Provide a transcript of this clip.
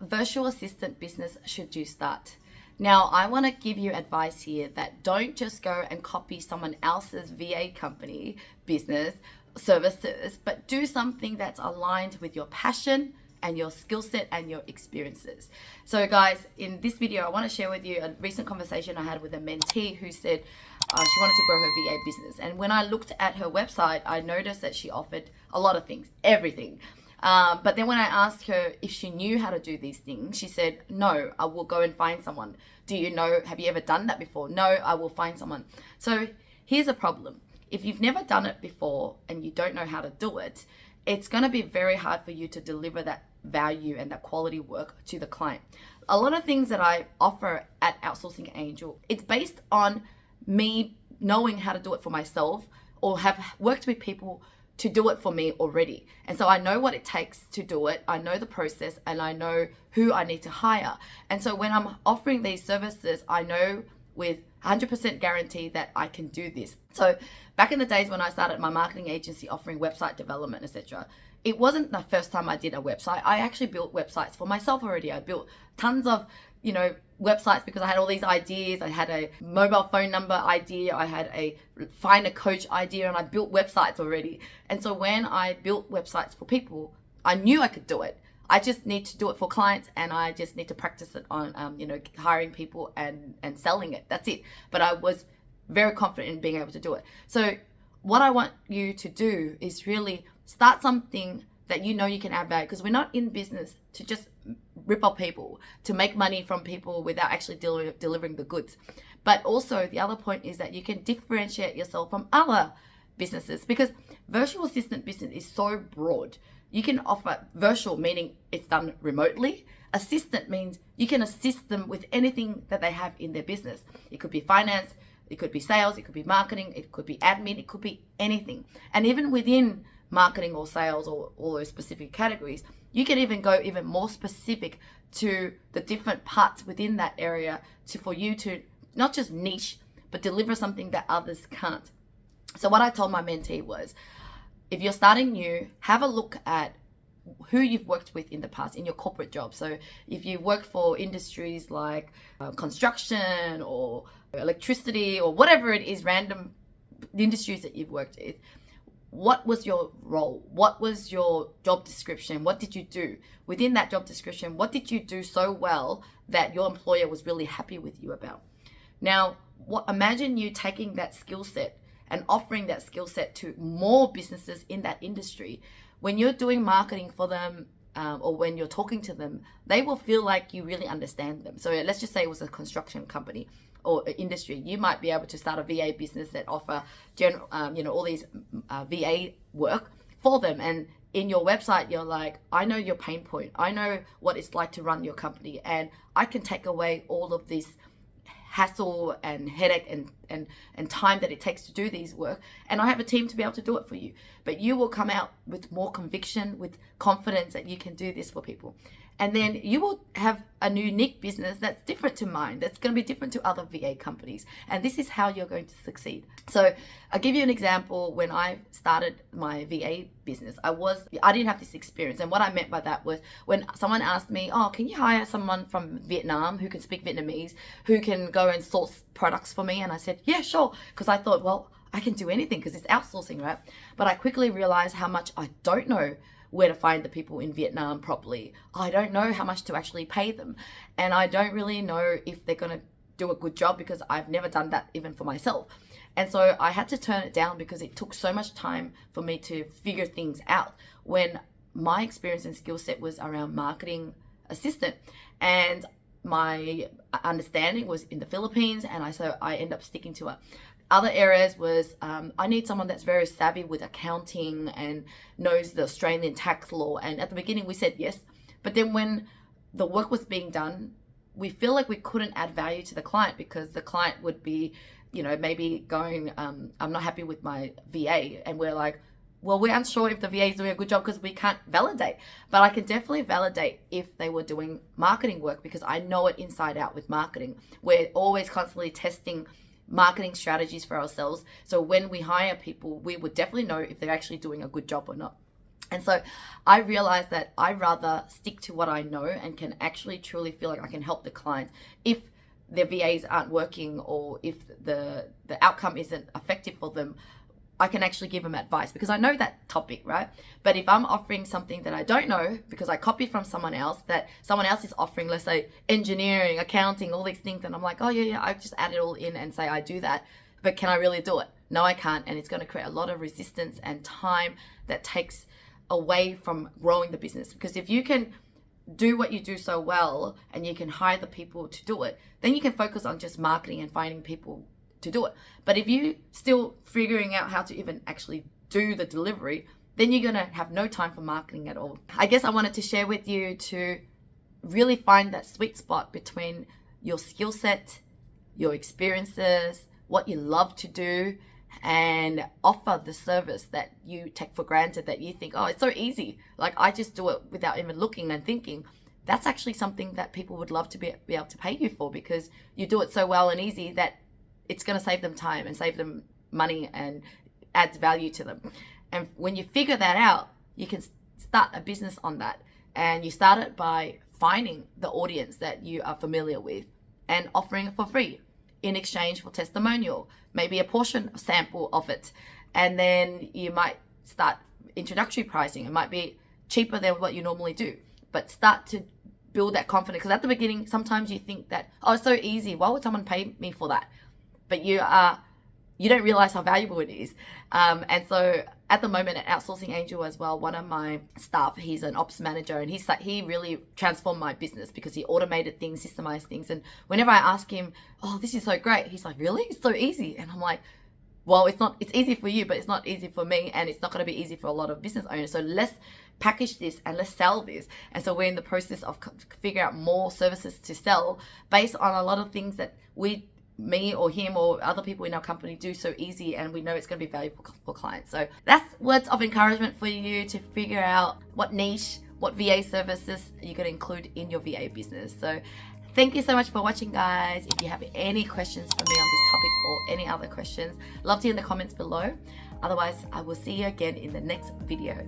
virtual assistant business should you start? Now, I want to give you advice here that don't just go and copy someone else's VA company business services, but do something that's aligned with your passion and your skill set and your experiences. So guys, in this video, I want to share with you a recent conversation I had with a mentee who said she wanted to grow her VA business. And when I looked at her website, I noticed that she offered a lot of things, everything. But then when I asked her if she knew how to do these things, she said, no, I will go and find someone. Do you know, have you ever done that before? No, I will find someone. So here's a problem. If you've never done it before and you don't know how to do it, it's going to be very hard for you to deliver that value and that quality work to the client. A lot of things that I offer at Outsourcing Angel, it's based on me knowing how to do it for myself or have worked with people to do it for me already. And so I know what it takes to do it. I know the process and I know who I need to hire. And so when I'm offering these services, I know with 100% guarantee that I can do this. So back in the days when I started my marketing agency offering website development, etc., it wasn't the first time I did a website. I actually built websites for myself already. I built tons of, websites because I had all these ideas. I had a mobile phone number idea. I had a find a coach idea, and I built websites already. And so when I built websites for people, I knew I could do it. I just need to do it for clients, and I just need to practice it on, hiring people and selling it. That's it. But I was very confident in being able to do it. So what I want you to do is really start something that you know you can add value, because we're not in business to just rip off people, to make money from people without actually delivering the goods. But also the other point is that you can differentiate yourself from other businesses, because virtual assistant business is so broad. You can offer virtual, meaning it's done remotely. Assistant means you can assist them with anything that they have in their business. It could be finance, it could be sales, it could be marketing, it could be admin, it could be anything. And even within marketing or sales or all those specific categories, you can even go even more specific to the different parts within that area for you to not just niche, but deliver something that others can't. So what I told my mentee was, if you're starting new, have a look at who you've worked with in the past in your corporate job. So if you work for industries like construction or electricity or whatever it is, random industries that you've worked with, what was your role? What was your job description? What did you do? Within that job description, what did you do so well that your employer was really happy with you about? Now, imagine you taking that skill set and offering that skill set to more businesses in that industry. When you're doing marketing for them, or when you're talking to them, they will feel like you really understand them. So let's just say it was a construction company or industry. You might be able to start a VA business that offer general, all these VA work for them. And in your website, you're like, I know your pain point. I know what it's like to run your company, and I can take away all of this hassle and headache and time that it takes to do these work, and I have a team to be able to do it for you. But you will come out with more conviction, with confidence that you can do this for people. And then you will have a unique business that's different to mine, that's going to be different to other VA companies. And this is how you're going to succeed. So I'll give you an example. When I started my VA business, I didn't have this experience. And what I meant by that was when someone asked me, oh, can you hire someone from Vietnam who can speak Vietnamese, who can go and source products for me? And I said, yeah, sure. Because I thought, well, I can do anything because it's outsourcing, right? But I quickly realized how much I don't know where to find the people in Vietnam properly. I don't know how much to actually pay them. And I don't really know if they're going to do a good job, because I've never done that even for myself. And so I had to turn it down because it took so much time for me to figure things out, when my experience and skill set was around marketing assistant. And my understanding was in the Philippines, and so I ended up sticking to it. Other areas was I need someone that's very savvy with accounting and knows the Australian tax law. And at the beginning we said yes, but then when the work was being done, we feel like we couldn't add value to the client, because the client would be, maybe going, I'm not happy with my VA. And we're like, well, we're unsure if the VA is doing a good job because we can't validate. But I can definitely validate if they were doing marketing work, because I know it inside out with marketing. We're always constantly testing marketing strategies for ourselves. So when we hire people, we would definitely know if they're actually doing a good job or not. And so I realized that I'd rather stick to what I know and can actually truly feel like I can help the client if their VAs aren't working, or if the outcome isn't effective for them. I can actually give them advice because I know that topic, right? But if I'm offering something that I don't know because I copied from someone else, that someone else is offering, let's say engineering, accounting, all these things, and I'm like, oh yeah, I just add it all in and say I do that, but can I really do it? No, I can't. And it's going to create a lot of resistance and time that takes away from growing the business. Because if you can do what you do so well and you can hire the people to do it, then you can focus on just marketing and finding people to do it. But if you still figuring out how to even actually do the delivery, then you're gonna have no time for marketing at all. I guess I wanted to share with you to really find that sweet spot between your skill set, your experiences, what you love to do, and offer the service that you take for granted, that you think, oh, it's so easy, like I just do it without even looking and thinking. That's actually something that people would love to be able to pay you for, because you do it so well and easy that it's going to save them time and save them money and adds value to them. And when you figure that out, you can start a business on that. And you start it by finding the audience that you are familiar with and offering it for free in exchange for testimonial, maybe a portion sample of it. And then you might start introductory pricing. It might be cheaper than what you normally do, but start to build that confidence. Because at the beginning, sometimes you think that, oh, it's so easy, why would someone pay me for that? But you don't realize how valuable it is. And so at the moment at Outsourcing Angel as well, one of my staff, he's an ops manager, and he really transformed my business because he automated things, systemized things. And whenever I ask him, oh, this is so great, he's like, really? It's so easy. And I'm like, well, it's easy for you, but it's not easy for me, and it's not going to be easy for a lot of business owners. So let's package this and let's sell this. And so we're in the process of figuring out more services to sell based on a lot of things that me or him or other people in our company do so easy, and we know it's going to be valuable for clients. So that's words of encouragement for you to figure out what niche, what VA services you're going to include in your VA business. So thank you so much for watching, guys. If you have any questions for me on this topic or any other questions, love to hear in the comments below. Otherwise, I will see you again in the next video.